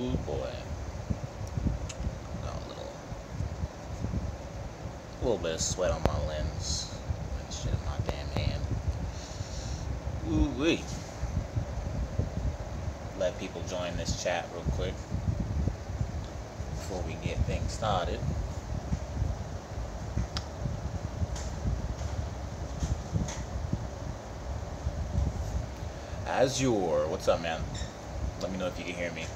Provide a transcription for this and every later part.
Ooh boy. Got a little bit of sweat on my lens. Like shit in my damn hand. Ooh wee. Let people join this chat real quick before we get things started. Azure, what's up, man? Let me know if you can hear me.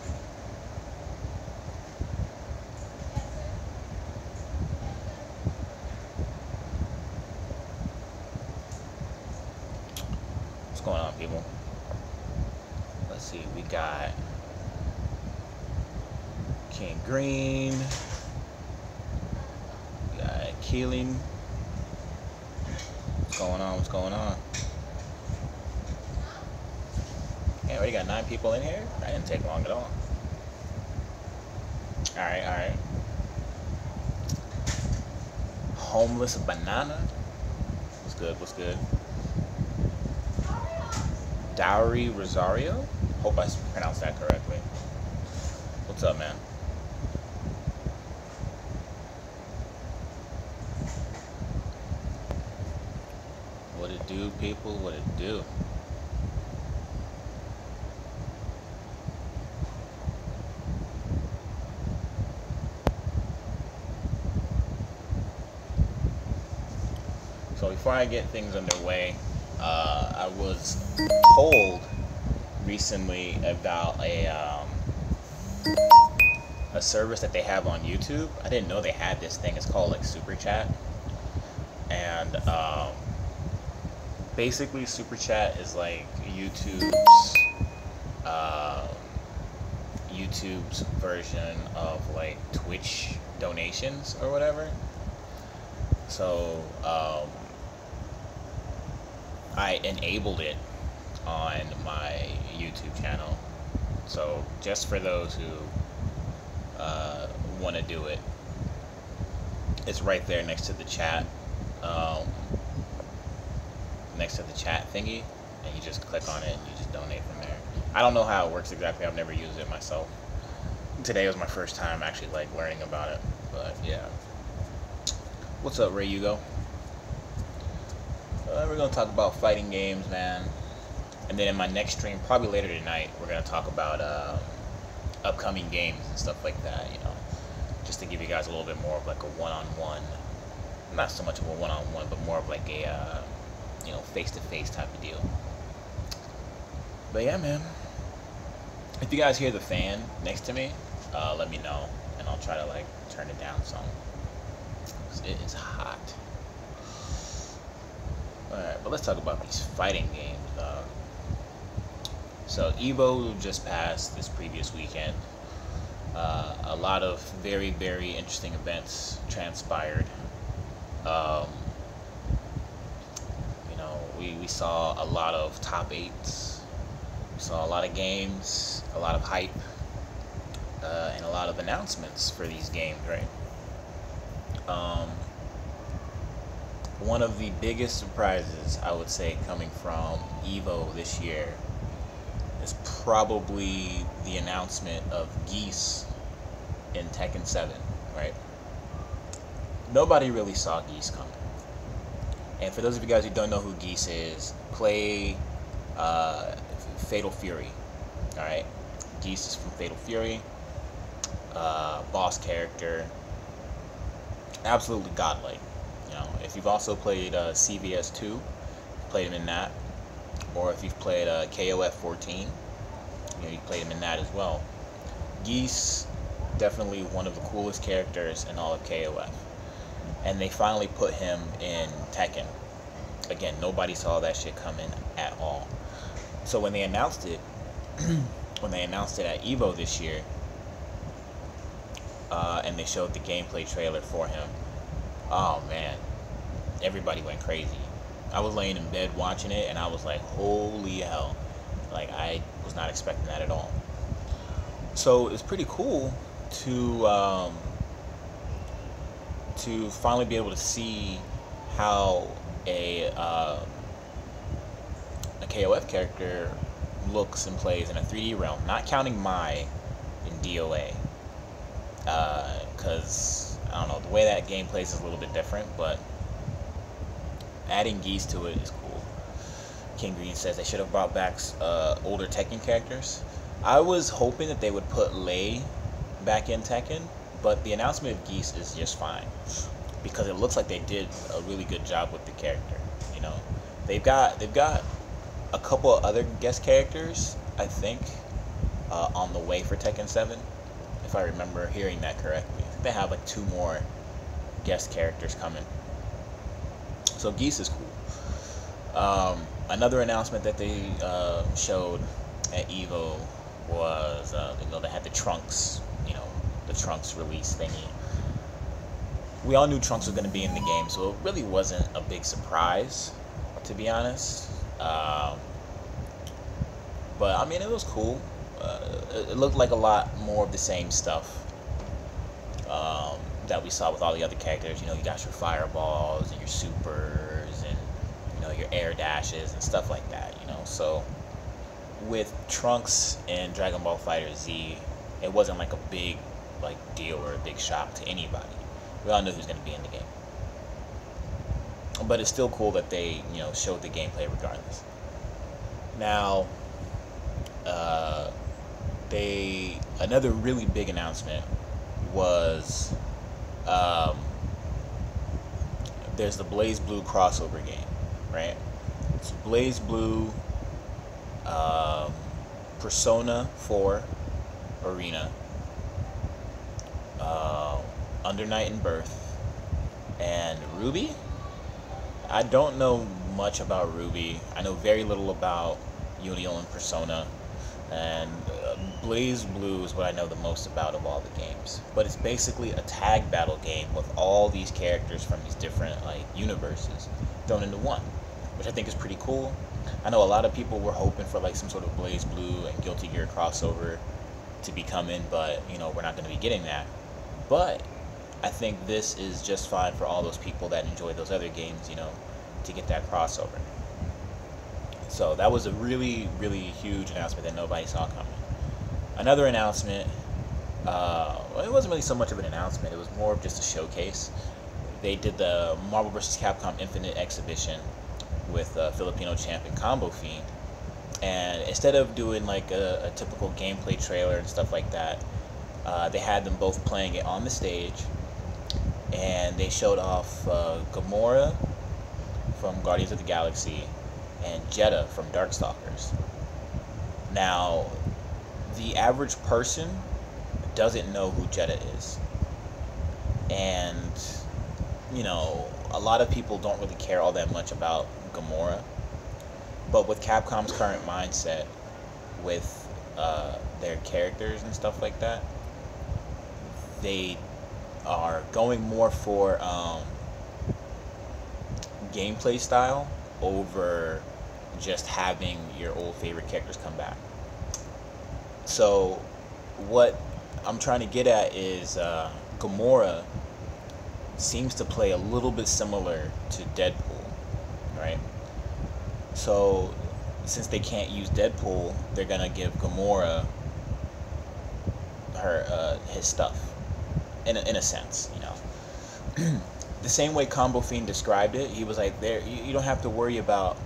What's going on, people? Let's see, we got King Green, we got Keeling. What's going on? What's going on? Yeah, we got 9 people in here. That didn't take long at all. Alright, alright. Homeless Banana. What's good? What's good? Dowry Rosario? Hope I pronounced that correctly. What's up, man? What it do, people? What it do? So before I get things underway, I was told recently about a service that they have on YouTube. I didn't know they had this thing. It's called like Super Chat, and basically Super Chat is like YouTube's version of like Twitch donations or whatever. So I enabled it on my YouTube channel. So just for those who want to do it, it's right there next to the chat, next to the chat thingy, and you just click on it and you just donate from there. I don't know how it works exactly. I've never used it myself. Today was my first time actually like learning about it, but yeah. What's up, Ray Hugo? We're gonna talk about fighting games, man, and then in my next stream, probably later tonight, we're gonna talk about upcoming games and stuff like that. You know, just to give you guys a little bit more of like a one-on-one, not so much of a one-on-one, but more of like a you know, face-to-face type of deal. But yeah, man, if you guys hear the fan next to me, let me know, and I'll try to like turn it down some. It is hot. Alright, but let's talk about these fighting games. So Evo just passed this previous weekend. A lot of very, very interesting events transpired. You know, we saw a lot of top 8s. We saw a lot of games, a lot of hype, and a lot of announcements for these games, right? One of the biggest surprises, I would say, coming from Evo this year is probably the announcement of Geese in Tekken 7, right? Nobody really saw Geese coming. And for those of you guys who don't know who Geese is, play Fatal Fury, alright? Geese is from Fatal Fury, boss character, absolutely godlike. You know, if you've also played CVS 2, played him in that, or if you've played KOF 14, you know, you played him in that as well. Geese, definitely one of the coolest characters in all of KOF, and they finally put him in Tekken. Again, nobody saw that shit coming at all. So when they announced it, at Evo this year, and they showed the gameplay trailer for him, oh man, everybody went crazy. I was laying in bed watching it, and I was like, holy hell. Like, I was not expecting that at all. So it's pretty cool to finally be able to see how a KOF character looks and plays in a 3D realm. Not counting my in DOA. Because, I don't know, the way that game plays is a little bit different, but adding Geese to it is cool. King Green says they should have brought back older Tekken characters. I was hoping that they would put Lei back in Tekken, but the announcement of Geese is just fine because it looks like they did a really good job with the character. You know, they've got a couple of other guest characters, I think, on the way for Tekken 7, if I remember hearing that correctly. I think they have like 2 more guest characters coming. So Geese is cool. Another announcement that they showed at EVO was, they had the Trunks, the Trunks release thingy. We all knew Trunks was going to be in the game, so it really wasn't a big surprise, to be honest. But I mean, it was cool. It looked like a lot more of the same stuff that we saw with all the other characters. You got your fireballs and your supers and your air dashes and stuff like that. So with Trunks and Dragon Ball Fighter Z, it wasn't like a big deal or a big shock to anybody. We all knew who's going to be in the game. But it's still cool that they showed the gameplay regardless. Now, another really big announcement was there's the Blaze Blue crossover game, right? It's Blaze Blue, Persona 4 Arena, Under Night and Birth, and Ruby. I don't know much about Ruby. I know very little about Unio and Persona, and Blaze Blue is what I know the most about of all the games. But it's basically a tag battle game with all these characters from these different universes thrown into one, which I think is pretty cool. I know a lot of people were hoping for some sort of Blaze Blue and Guilty Gear crossover to be coming, but we're not going to be getting that. But I think this is just fine for all those people that enjoy those other games, to get that crossover. So that was a really, really huge announcement that nobody saw coming. Another announcement, it wasn't really so much of an announcement, it was more of just a showcase. They did the Marvel vs. Capcom Infinite exhibition with Filipino champion Combo Fiend. And instead of doing a typical gameplay trailer and stuff like that, they had them both playing it on the stage. And they showed off Gamora from Guardians of the Galaxy and Jeddah from Darkstalkers. Now, the average person doesn't know who Jeddah is. And, a lot of people don't really care all that much about Gamora. But with Capcom's current mindset, with their characters and stuff like that, they are going more for gameplay style over just having your old favorite characters come back. So what I'm trying to get at is Gamora seems to play a little bit similar to Deadpool, right? So since they can't use Deadpool, they're gonna give Gamora her his stuff in a sense, The same way Combo Fiend described it, he was like, you don't have to worry about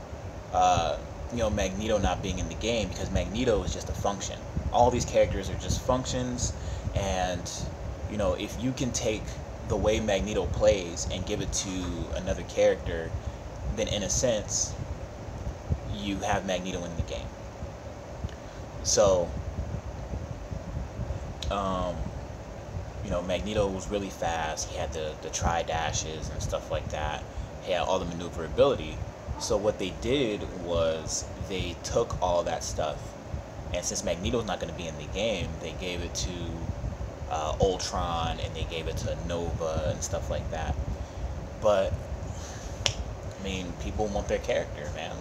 Magneto not being in the game, because Magneto is just a function. All these characters are just functions, and if you can take the way Magneto plays and give it to another character, then in a sense you have Magneto in the game. So Magneto was really fast. He had the tri-dashes and stuff like that. He had all the maneuverability. So what they did was they took all that stuff, and since Magneto's not going to be in the game, they gave it to Ultron, and they gave it to Nova and stuff like that. But I mean, people want their character, man.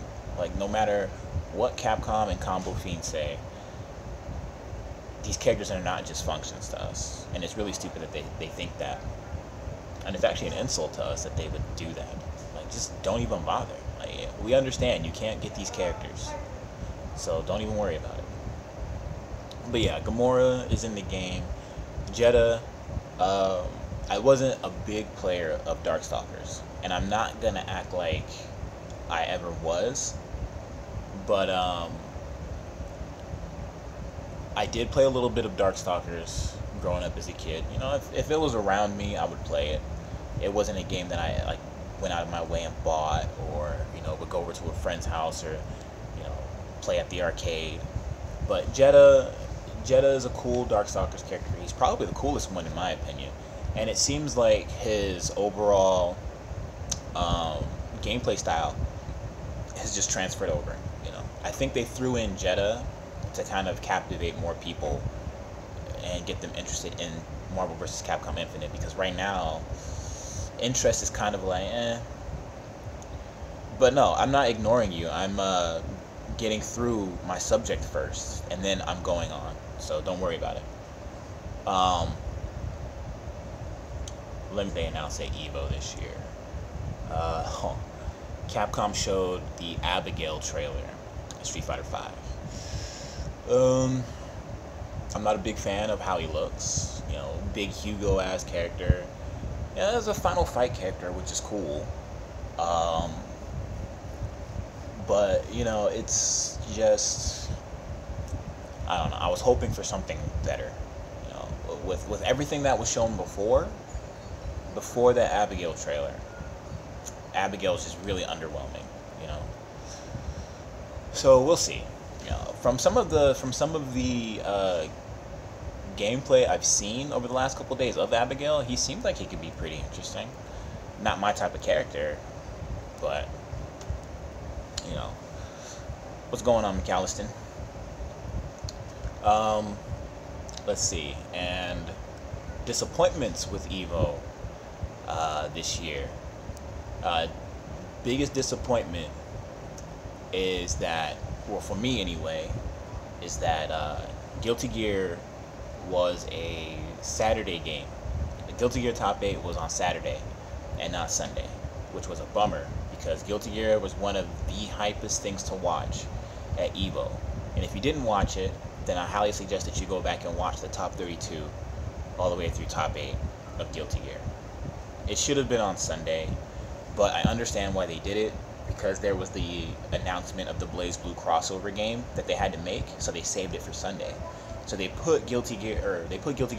No matter what Capcom and Combo Fiend say, these characters are not just functions to us, and it's really stupid that they think that. And it's actually an insult to us that they would do that. Just don't even bother. We understand you can't get these characters, so don't even worry about it. But yeah, Gamora is in the game. Jeddah. Um, I wasn't a big player of Darkstalkers, and I'm not gonna act like I ever was. But I did play a little bit of Darkstalkers growing up as a kid. You know, if it was around me, I would play it. It wasn't a game that I like went out of my way and bought, or would go over to a friend's house, or play at the arcade. But Jeddah is a cool Darkstalkers character. He's probably the coolest one in my opinion, and it seems like his overall gameplay style has just transferred over. I think they threw in Jeddah to kind of captivate more people and get them interested in Marvel vs. Capcom Infinite, because right now interest is kind of like But no, I'm not ignoring you. I'm getting through my subject first, and then I'm going on. So don't worry about it. Let me announce at EVO this year. Capcom showed the Abigail trailer in Street Fighter V. I'm not a big fan of how he looks. Big Hugo-ass character. Yeah, there's a Final Fight character, which is cool. But, it's just, I don't know. I was hoping for something better. With everything that was shown before that Abigail trailer, Abigail's just really underwhelming. So we'll see. From some of the gameplay I've seen over the last couple of days of Abigail, he seemed like he could be pretty interesting. Not my type of character, but what's going on, McAlliston? Let's see. And disappointments with EVO this year. Biggest disappointment is that, well, for me anyway, is that Guilty Gear was a Saturday game. The Guilty Gear Top 8 was on Saturday and not Sunday, which was a bummer, because Guilty Gear was one of the hypest things to watch at EVO. And if you didn't watch it, then I highly suggest that you go back and watch the top 32 all the way through top 8 of Guilty Gear. It should have been on Sunday, but I understand why they did it, because there was the announcement of the Blaze Blue crossover game that they had to make, so they saved it for Sunday. So they put Guilty Gear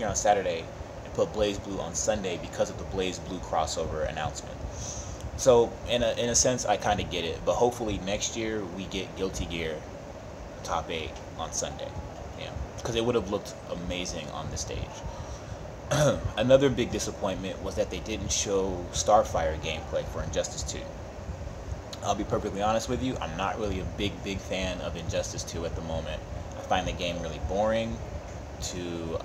on Saturday and put Blaze Blue on Sunday because of the Blaze Blue crossover announcement. So in a sense, I kind of get it, but hopefully next year we get Guilty Gear top 8 on Sunday. Because it would have looked amazing on the stage. Another big disappointment was that they didn't show Starfire gameplay for Injustice 2. I'll be perfectly honest with you, I'm not really a big fan of Injustice 2 at the moment. I find the game really boring to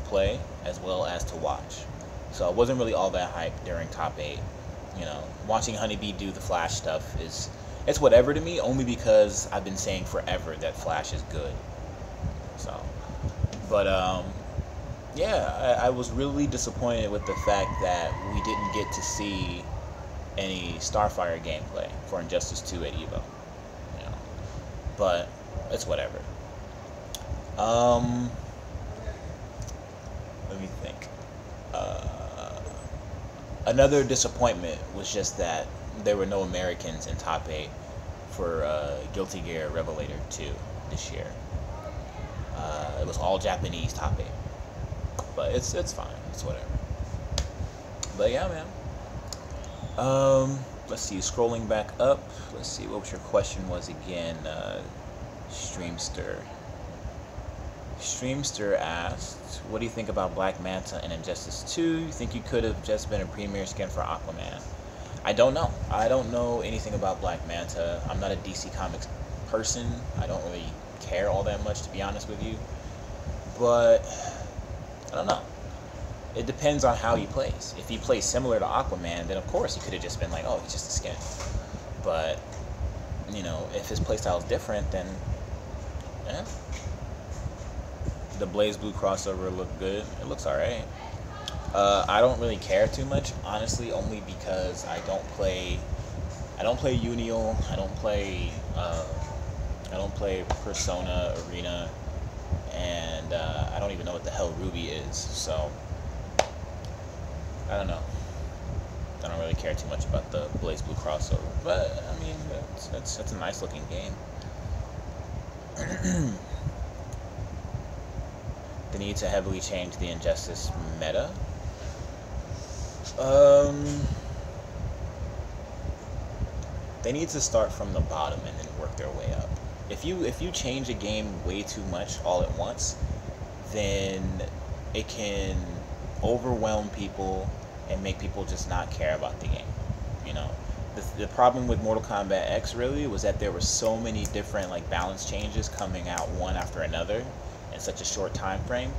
play as well as to watch. So I wasn't really all that hyped during top 8. Watching Honeybee do the Flash stuff it's whatever to me, only because I've been saying forever that Flash is good. So, but yeah, I was really disappointed with the fact that we didn't get to see any Starfire gameplay for Injustice 2 at EVO. But it's whatever. Let me think. Another disappointment was just that there were no Americans in top 8 for Guilty Gear Revelator 2 this year. It was all Japanese top 8. But it's fine. It's whatever. But yeah, man. Let's see. Scrolling back up. Let's see. What was your question was again? Streamster. Streamster asked, what do you think about Black Manta and Injustice 2? You think you could have just been a premier skin for Aquaman? I don't know. I don't know anything about Black Manta. I'm not a DC Comics person. I don't really care all that much, to be honest with you. But I don't know. It depends on how he plays. If he plays similar to Aquaman, then of course he could have just been like, oh, he's just a skin. But, if his playstyle is different, then, yeah. The Blaze Blue crossover looked good. It looks alright. I don't really care too much, honestly, only because I don't play Unial. I don't play Persona, Arena. and I don't even know what the hell Ruby is, so I don't know. I don't really care too much about the Blaze Blue crossover, but I mean, that's a nice looking game. The need to heavily change the Injustice meta. They need to start from the bottom and then work their way up. If you change a game way too much all at once, then it can overwhelm people and make people just not care about the game. You know, the problem with Mortal Kombat X really was that there were so many different like balance changes coming out one after another in such a short time frame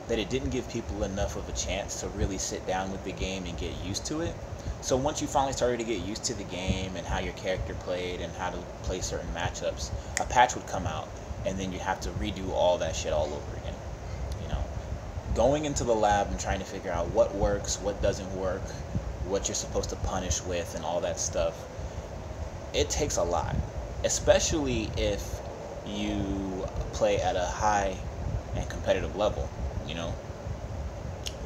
that it didn't give people enough of a chance to really sit down with the game and get used to it. So once you finally started to get used to the game and how your character played and how to play certain matchups, a patch would come out and then you have to redo all that shit all over again. You know, going into the lab and trying to figure out what works, what doesn't work, what you're supposed to punish with and all that stuff, it takes a lot, especially if you play at a high and competitive level. You know,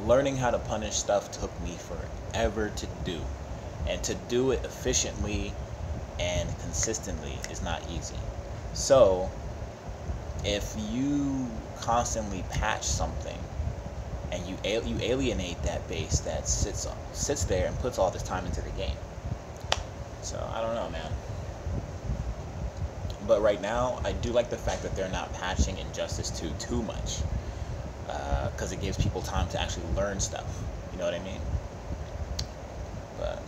learning how to punish stuff took me forever to do, and to do it efficiently and consistently is not easy. So if you constantly patch something and you alienate that base that sits there and puts all this time into the game. So I don't know, man. But right now, I do like the fact that they're not patching Injustice 2 too much, because it gives people time to actually learn stuff. You know what I mean? But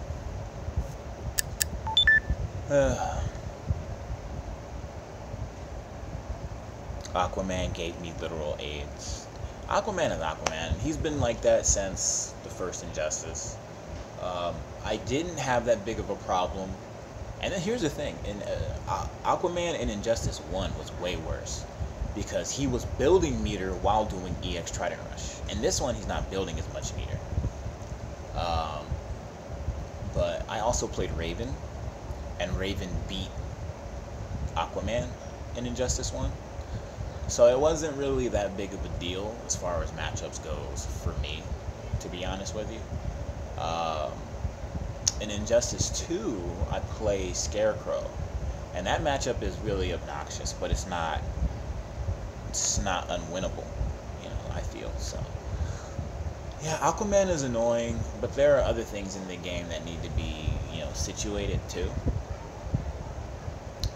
Aquaman gave me literal AIDS. Aquaman is Aquaman. He's been like that since the first Injustice. I didn't have that big of a problem. And then here's the thing. Aquaman in Injustice 1 was way worse, because he was building meter while doing EX Trident Rush. In this one, he's not building as much meter. But I also played Raven, and Raven beat Aquaman in Injustice 1. So it wasn't really that big of a deal as far as matchups goes for me, to be honest with you. In Injustice 2, I play Scarecrow, and that matchup is really obnoxious, but it's not unwinnable, you know, I feel. So yeah, Aquaman is annoying, but there are other things in the game that need to be, you know, situated too.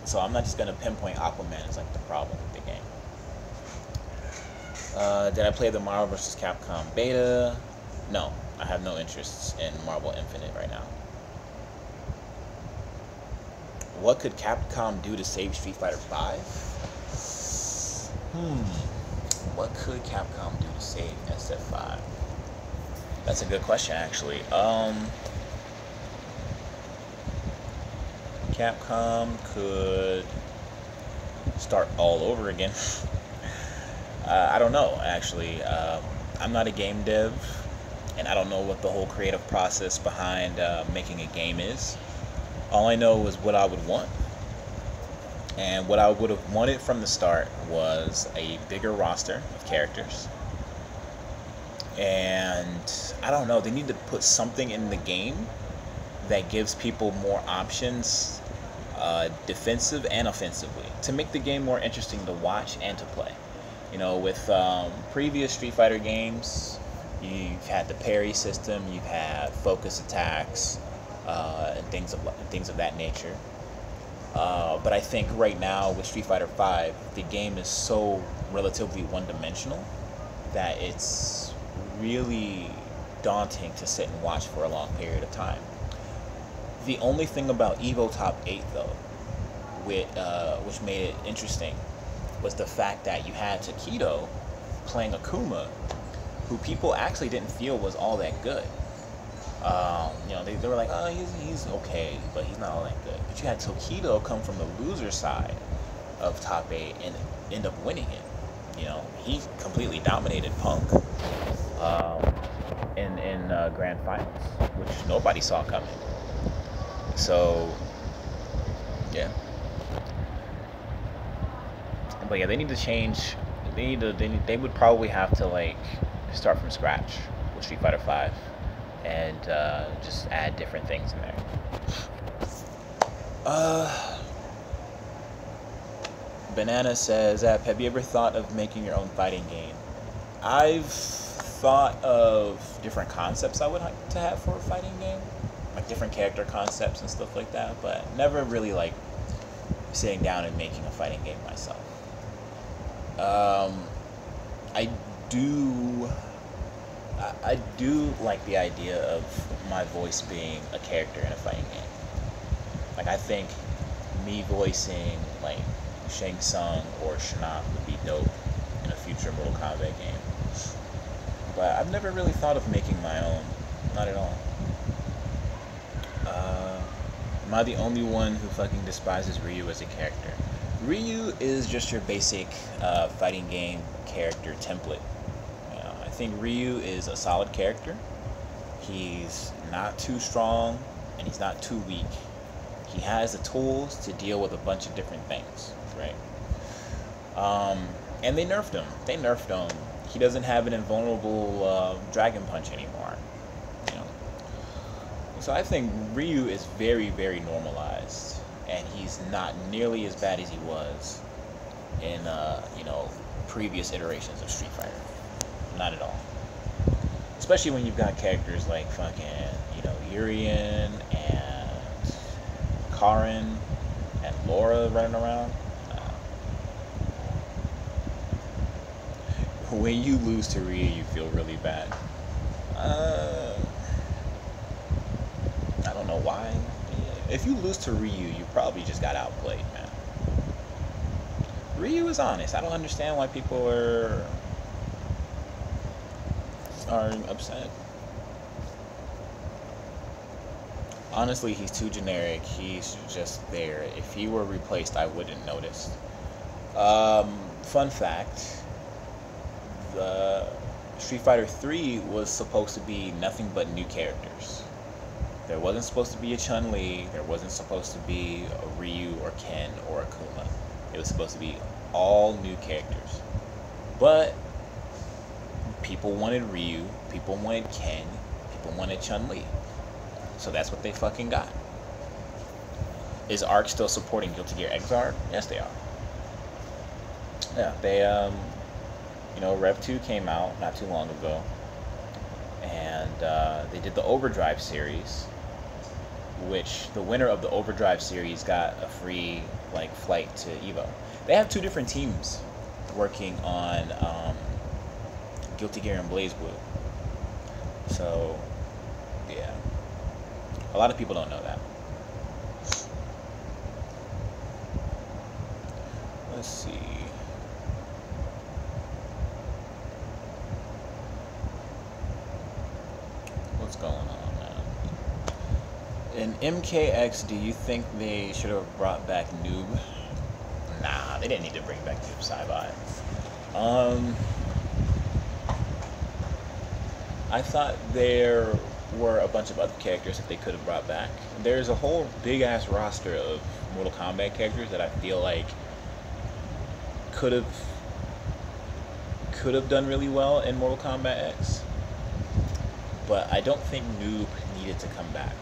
So I'm not just gonna pinpoint Aquaman as like the problem with the game. Did I play the Marvel vs. Capcom beta? No, I have no interests in Marvel Infinite right now. What could Capcom do to save Street Fighter V? What could Capcom do to save SF5? That's a good question, actually. Capcom could start all over again. I don't know, actually. I'm not a game dev, and I don't know what the whole creative process behind making a game is. All I know is what I would want. And what I would have wanted from the start was a bigger roster of characters. And I don't know, they need to put something in the game that gives people more options, defensive and offensively, to make the game more interesting to watch and to play. You know, with previous Street Fighter games, you've had the parry system, you've had focus attacks, and things of that nature. But I think right now with Street Fighter V, the game is so relatively one-dimensional that it's really daunting to sit and watch for a long period of time. The only thing about Evo Top 8, though, which made it interesting, was the fact that you had Takedo playing Akuma, who people actually didn't feel was all that good. You know, they were like, oh, he's okay, but he's not all that good. But you had Takedo come from the loser side of Top 8 and end up winning it. You know, he completely dominated Punk in Grand Finals, which nobody saw coming. So, yeah. But yeah, they need to change They would probably have to like start from scratch with Street Fighter Five, and just add different things in there. Banana says, "App, have you ever thought of making your own fighting game?" I've thought of different concepts I would like to have for a fighting game, like different character concepts and stuff like that, but never really like sitting down and making a fighting game myself. I do like the idea of my voice being a character in a fighting game. Like, I think me voicing like Shang Tsung or Shinnok would be dope in a future Mortal Kombat game. But I've never really thought of making my own. Not at all. Am I the only one who fucking despises Ryu as a character? Ryu is just your basic fighting game character template. You know, I think Ryu is a solid character. He's not too strong and he's not too weak. He has the tools to deal with a bunch of different things, right? And they nerfed him. He doesn't have an invulnerable dragon punch anymore. You know, so I think Ryu is very, very normalized, and he's not nearly as bad as he was in previous iterations of Street Fighter. Not at all. Especially when you've got characters like fucking Urien and Karin and Laura running around. When you lose to Ryu, you feel really bad. I don't know why. If you lose to Ryu, you probably just got outplayed, man. Ryu is honest. I don't understand why people are upset. Honestly, he's too generic. He's just there. If he were replaced, I wouldn't notice. Fun fact. The Street Fighter 3 was supposed to be nothing but new characters. There wasn't supposed to be a Chun-Li, there wasn't supposed to be a Ryu or Ken or Akuma. It was supposed to be all new characters. But people wanted Ryu, people wanted Ken, people wanted Chun-Li. So that's what they fucking got. Is ARC still supporting Guilty Gear Xrd? Yes, they are. Yeah, they Rev 2 came out not too long ago, and they did the Overdrive series, which the winner of the Overdrive series got a free flight to Evo. They have two different teams working on Guilty Gear and BlazBlue. So yeah, a lot of people don't know that. Let's see. What's going on, man? In MKX, do you think they should have brought back Noob? Nah, they didn't need to bring back Noob Saibot. I thought there were a bunch of other characters that they could have brought back. There's a whole big ass roster of Mortal Kombat characters that I feel like could have done really well in Mortal Kombat X. But I don't think Noob needed to come back,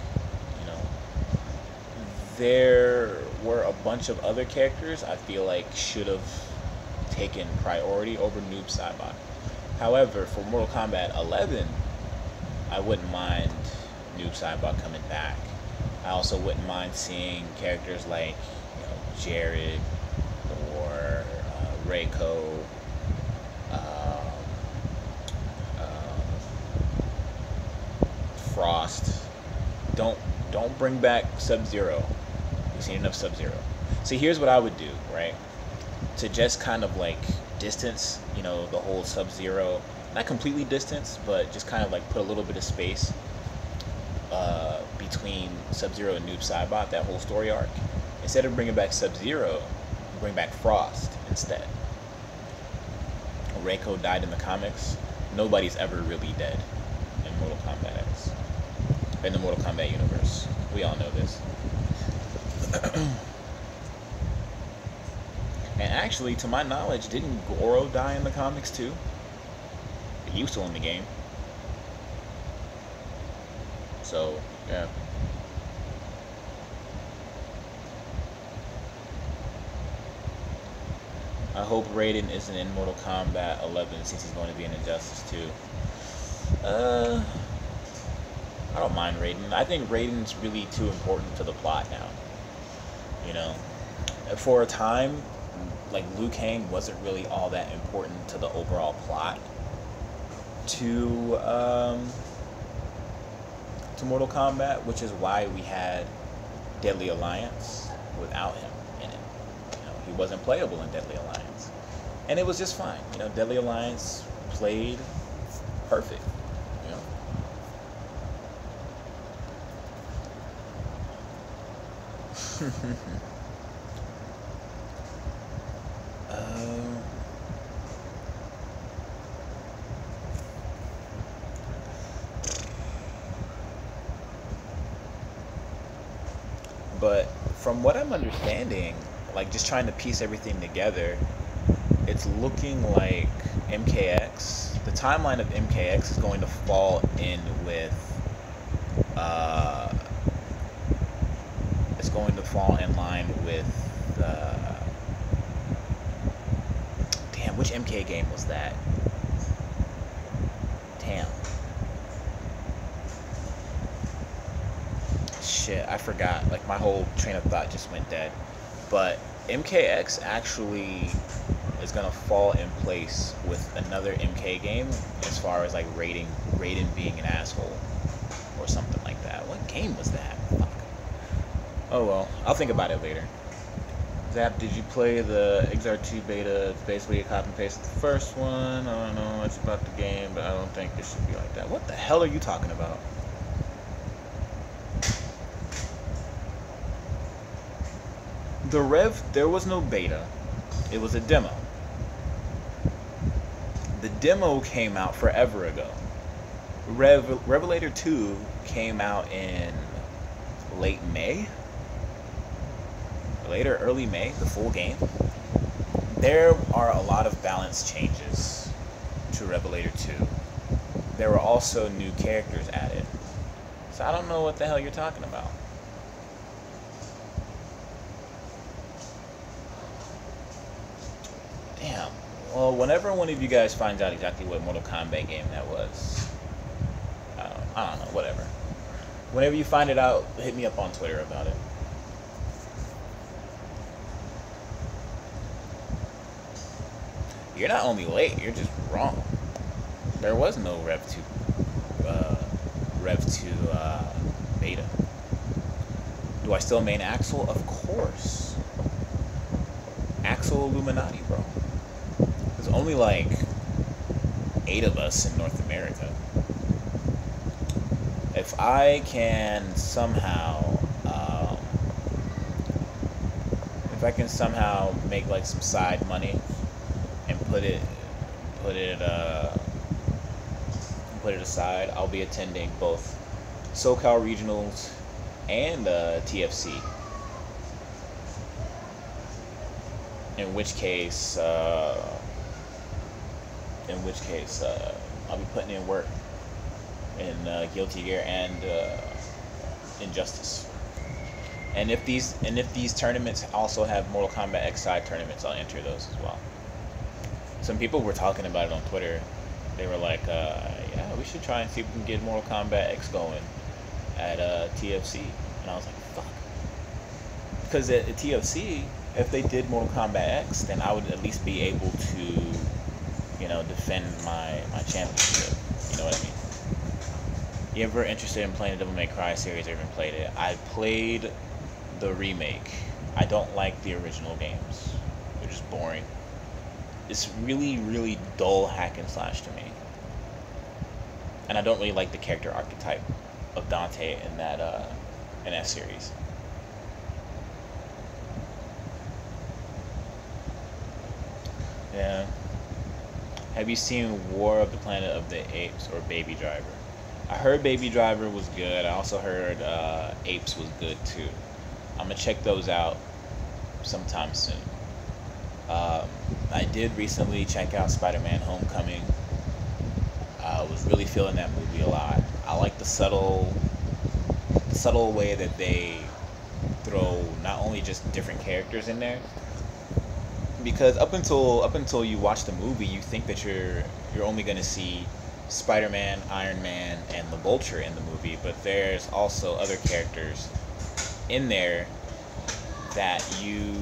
There were a bunch of other characters I feel like should have taken priority over Noob Saibot. However, for Mortal Kombat 11, I wouldn't mind Noob Saibot coming back. I also wouldn't mind seeing characters like, Jared or Reiko. Frost. Don't bring back Sub-Zero. We've seen enough Sub-Zero. See, here's what I would do, right? To just kind of distance, the whole Sub-Zero, not completely distance, but just kind of put a little bit of space between Sub-Zero and Noob Saibot, that whole story arc. Instead of bringing back Sub-Zero, bring back Frost instead. Reiko died in the comics. Nobody's ever really dead in Mortal Kombat X. In the Mortal Kombat universe. We all know this. And actually, to my knowledge, didn't Goro die in the comics too? He was still in the game. So, yeah. I hope Raiden isn't in Mortal Kombat 11 since he's going to be in Injustice 2. I don't mind Raiden. I think Raiden's really too important to the plot now. You know, for a time, like Liu Kang wasn't really all that important to the overall plot to Mortal Kombat, which is why we had Deadly Alliance without him in it. You know, he wasn't playable in Deadly Alliance, and it was just fine. You know, Deadly Alliance played perfect. You know. But from what I'm understanding, like just trying to piece everything together, it's looking like MKX, the timeline of MKX is going to fall in with, it's going to fall in line with, damn, which MK game was that? Damn. Shit, I forgot. Like, my whole train of thought just went dead. But MKX actually is gonna fall in place with another MK game as far as like Raiden being an asshole or something like that. What game was that? Fuck. Oh well, I'll think about it later. Zap, did you play the XR2 beta? It's basically a copy and paste of the first one. I don't know much about the game, but I don't think it should be like that. What the hell are you talking about? The Rev, there was no beta. It was a demo. The demo came out forever ago. Revelator 2 came out in late May. Later, early May, the full game. There are a lot of balance changes to Revelator 2. There were also new characters added. So I don't know what the hell you're talking about. Damn. Well, whenever one of you guys finds out exactly what Mortal Kombat game that was, I don't know, whatever. Whenever you find it out, hit me up on Twitter about it. You're not only late, you're just wrong. There was no Rev 2 beta. Do I still main Axel? Of course. Axel Illuminati, bro. There's only like 8 of us in North America. If I can somehow make like some side money and put it aside, I'll be attending both SoCal Regionals and TFC. In which case, I'll be putting in work in Guilty Gear and Injustice. And if these tournaments also have Mortal Kombat X side tournaments, I'll enter those as well. Some people were talking about it on Twitter. They were like, yeah, we should try and see if we can get Mortal Kombat X going at TFC. And I was like, fuck. Because at TFC, if they did Mortal Kombat X, then I would at least be able to, you know, defend my championship. You know what I mean? You ever interested in playing the Devil May Cry series? I haven't played it. I played the remake. I don't like the original games. They're just boring. It's really, really dull hack and slash to me. And I don't really like the character archetype of Dante in that series. Yeah. Have you seen War of the Planet of the Apes or Baby Driver? I heard Baby Driver was good. I also heard Apes was good too. I'm gonna check those out sometime soon. Um, I did recently check out Spider-Man: Homecoming. I was really feeling that movie a lot. I like the subtle way that they throw not only just different characters in there, because up until you watch the movie, you think that you're only going to see Spider-Man, Iron Man, and the Vulture in the movie, but there's also other characters in there that you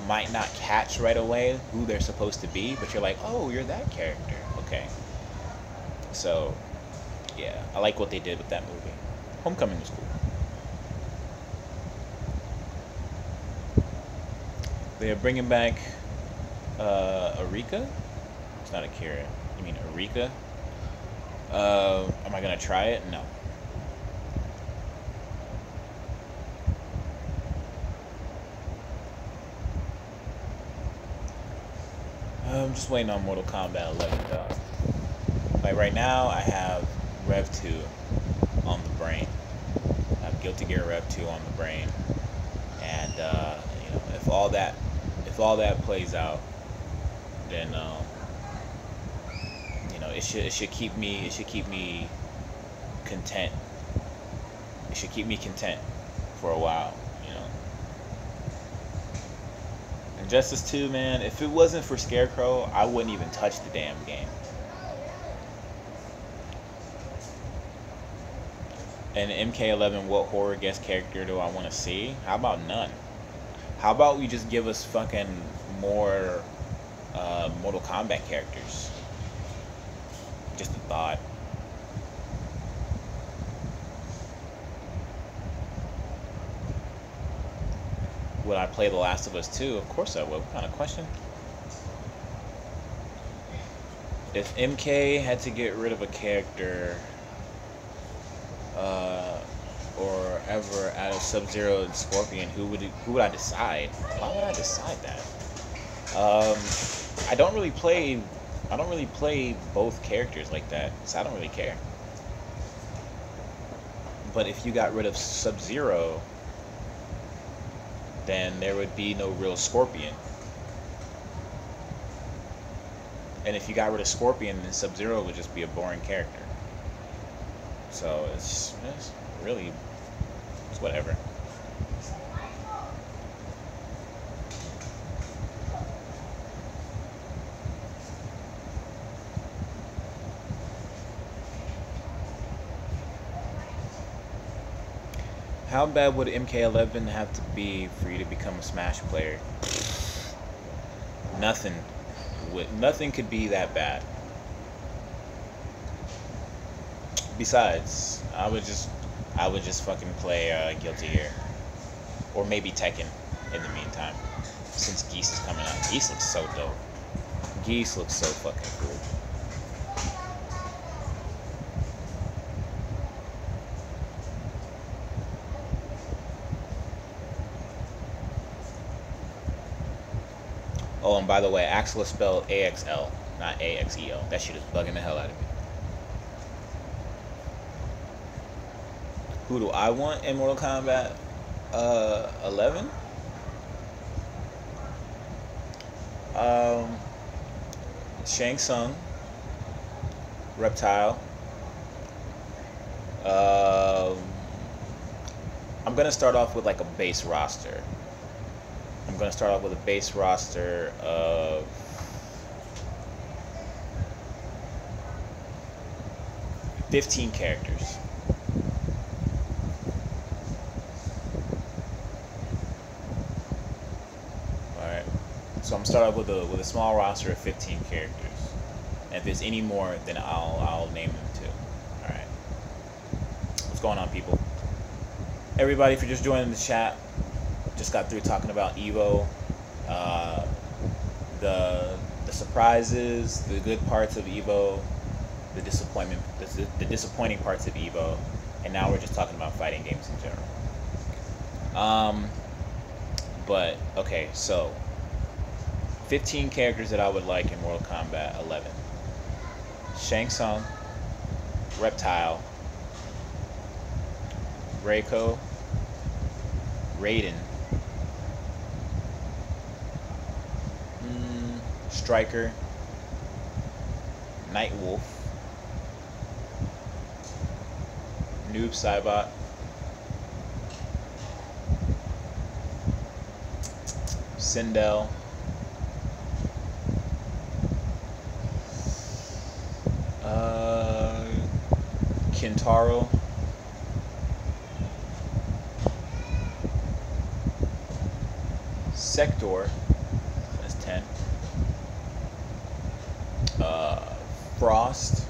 might not catch right away who they're supposed to be, but you're like, oh, you're that character. Okay. So, yeah, I like what they did with that movie. Homecoming was cool. They're bringing back Arika. It's not Akira. You mean Arika? Am I gonna try it? No. I'm just waiting on Mortal Kombat 11 though. Like right now, I have Rev 2 on the brain. I have Guilty Gear Rev 2 on the brain, and if all that plays out, then it should keep me content. It should keep me content for a while, you know. Injustice 2, man, if it wasn't for Scarecrow, I wouldn't even touch the damn game. And MK11, what horror guest character do I want to see? How about none? How about we just give us fucking more Mortal Kombat characters? Just a thought. Would I play The Last of Us 2? Of course I would. What kind of question? If MK had to get rid of a character, or ever out of Sub-Zero and Scorpion, who would I decide? Why would I decide that? I don't really play both characters like that, so I don't really care. But if you got rid of Sub-Zero, then there would be no real Scorpion. And if you got rid of Scorpion, then Sub-Zero would just be a boring character. So it's really, it's whatever. How bad would MK11 have to be for you to become a Smash player? Nothing could be that bad. Besides, I would just fucking play Guilty Gear, or maybe Tekken in the meantime, since Geese is coming out. Geese looks so dope. Geese looks so fucking cool. Oh, and by the way, Axel is spelled AXL, not AXEL. That shit is bugging the hell out of me. Who do I want in Mortal Kombat 11? Shang Tsung, Reptile. I'm gonna start off with like a base roster. I'm gonna start off with a base roster of 15 characters. Alright. So I'm gonna start off with a small roster of 15 characters. And if there's any more, then I'll name them too. Alright. What's going on, people? Everybody, for just joining the chat. Just got through talking about Evo, the surprises, the good parts of Evo, the disappointing parts of Evo, and now we're just talking about fighting games in general. But okay, so 15 characters that I would like in Mortal Kombat 11: Shang Tsung, Reptile, Reiko, Raiden, Striker, Nightwolf, Noob Saibot, Sindel, Kintaro, Sector, that's 10, Frost,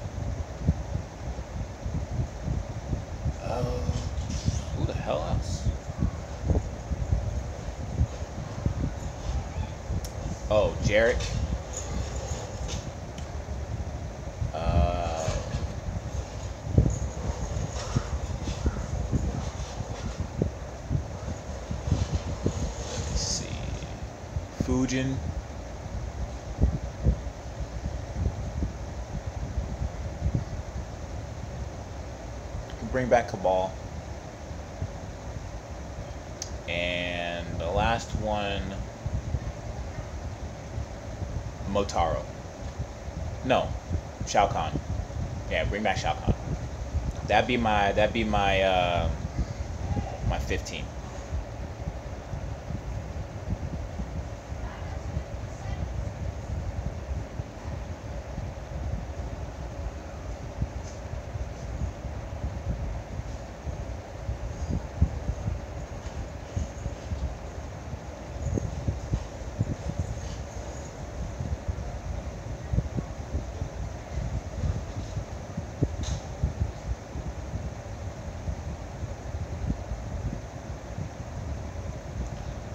who the hell else? Oh, Jarrett. Let's see. Fujin. Bring back Cabal. And the last one, Motaro. No, Shao Kahn. Yeah, bring back Shao Kahn. That'd be my my 15.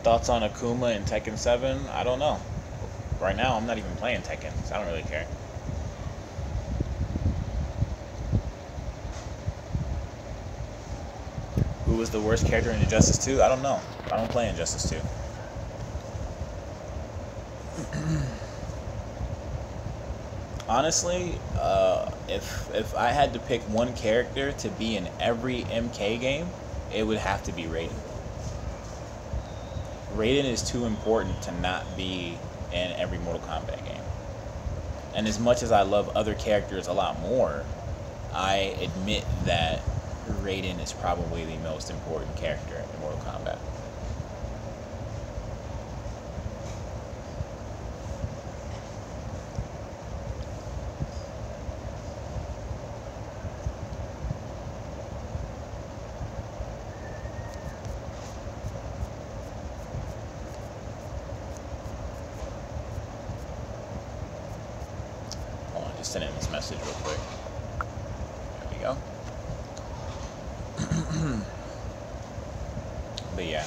Thoughts on Akuma in Tekken 7? I don't know. Right now, I'm not even playing Tekken, so I don't really care. Who was the worst character in Injustice 2? I don't know. I don't play Injustice 2. Honestly, if I had to pick one character to be in every MK game, it would have to be Raiden. Raiden is too important to not be in every Mortal Kombat game. And as much as I love other characters a lot more, I admit that Raiden is probably the most important character in Mortal Kombat. Send in this message real quick. There we go. But yeah.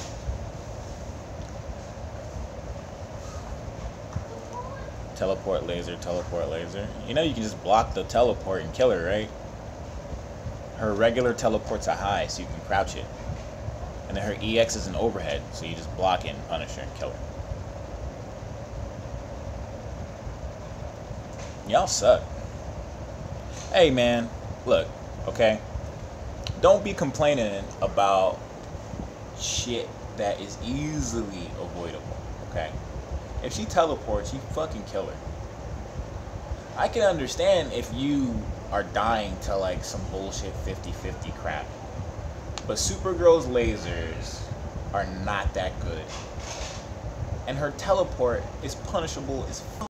Teleport laser, teleport laser. You know you can just block the teleport and kill her, right? Her regular teleport's a high, so you can crouch it. And then her EX is an overhead, so you just block it and punish her and kill her. Y'all suck. Hey man, look, okay? Don't be complaining about shit that is easily avoidable, okay? If she teleports, you fucking kill her. I can understand if you are dying to like some bullshit 50-50 crap. But Supergirl's lasers are not that good. And her teleport is punishable as fuck.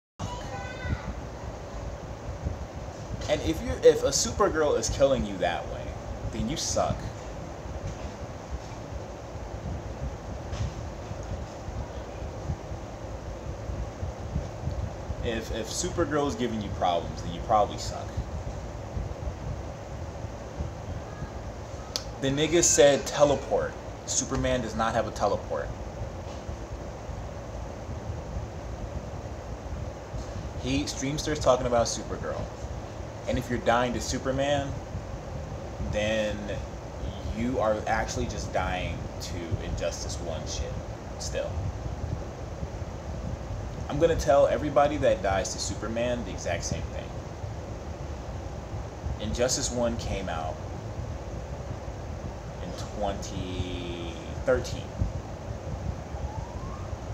And if a Supergirl is killing you that way, then you suck. If Supergirl is giving you problems, then you probably suck. The nigga said teleport. Superman does not have a teleport. Streamster's talking about Supergirl. And if you're dying to Superman, then you are actually just dying to Injustice 1 shit still. I'm gonna tell everybody that dies to Superman the exact same thing. Injustice 1 came out in 2013.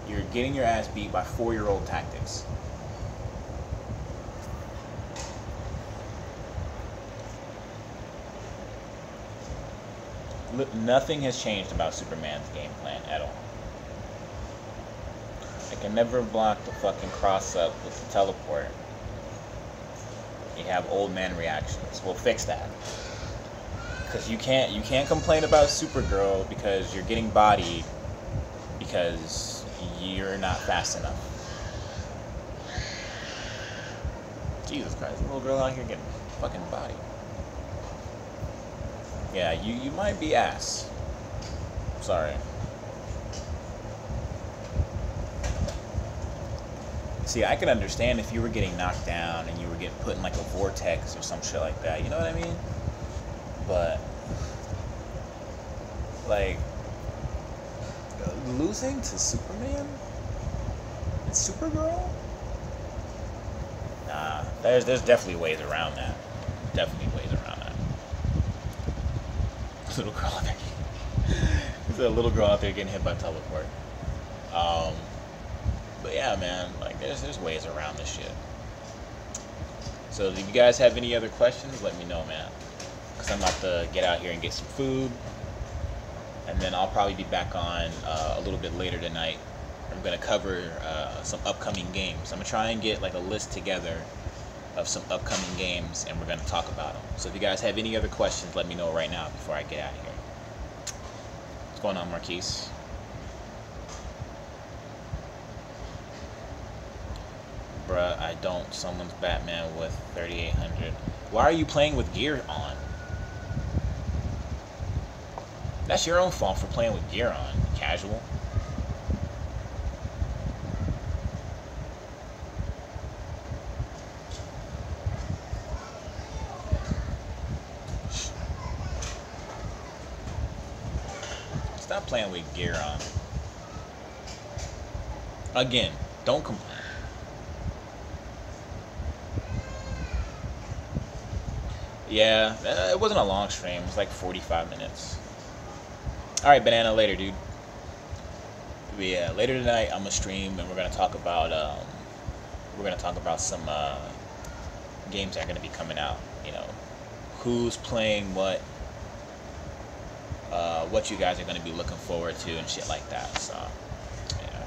You're getting your ass beat by 4-year-old tactics. Nothing has changed about Superman's game plan at all. I can never block the fucking cross up with the teleport. You have old man reactions. We'll fix that. Because you can't complain about Supergirl because you're getting bodied because you're not fast enough. Jesus Christ, a little girl out here getting fucking bodied. Yeah, you might be ass. Sorry. See, I could understand if you were getting knocked down and you were getting put in like a vortex or some shit like that. You know what I mean? But like losing to Superman and Supergirl? Nah, there's definitely ways around that. Definitely ways around that. Little girl out there. There's a little girl out there getting hit by teleport. But yeah, man, like there's ways around this shit. So if you guys have any other questions, let me know, man. Cause I'm about to get out here and get some food, and then I'll probably be back on a little bit later tonight. I'm gonna cover some upcoming games. I'm gonna try and get like a list together of some upcoming games, and we're gonna talk about them. So if you guys have any other questions, let me know right now before I get out of here. What's going on, Marquise? Bruh, I don't. Someone's Batman with 3800. Why are you playing with gear on? That's your own fault for playing with gear on, casual. Stop playing with gear on. Again, don't complain. Yeah, it wasn't a long stream. It was like 45 minutes. Alright, Banana, later, dude. But yeah, later tonight I'm gonna stream and we're gonna talk about some games that are gonna be coming out. You know, who's playing what you guys are gonna be looking forward to and shit like that. So yeah.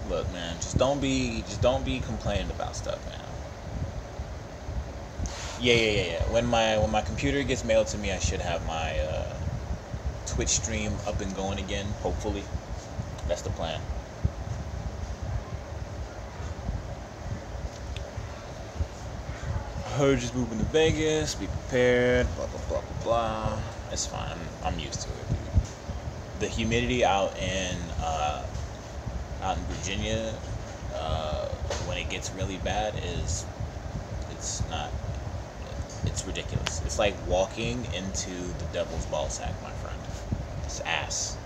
Look, man, just don't be complaining about stuff, man. Yeah. When my computer gets mailed to me, I should have my Twitch stream up and going again. Hopefully, that's the plan. I heard just moving to Vegas. Be prepared. Blah blah blah blah blah. It's fine. I'm used to it, dude. The humidity out in Virginia, when it gets really bad, it's ridiculous. It's like walking into the devil's ball sack, my friend. It's ass.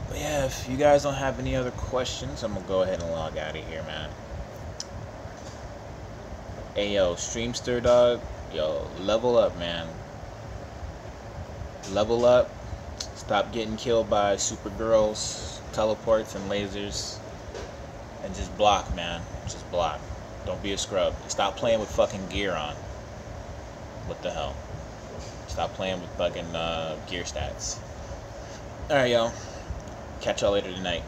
But yeah, if you guys don't have any other questions, I'm gonna go ahead and log out of here, man. Hey yo, Streamster dog, yo, level up, man. Level up. Stop getting killed by Supergirls, teleports, and lasers. And just block, man. Just block. Don't be a scrub. Stop playing with fucking gear on. What the hell? Stop playing with fucking gear stats. Alright, yo. Catch y'all later tonight.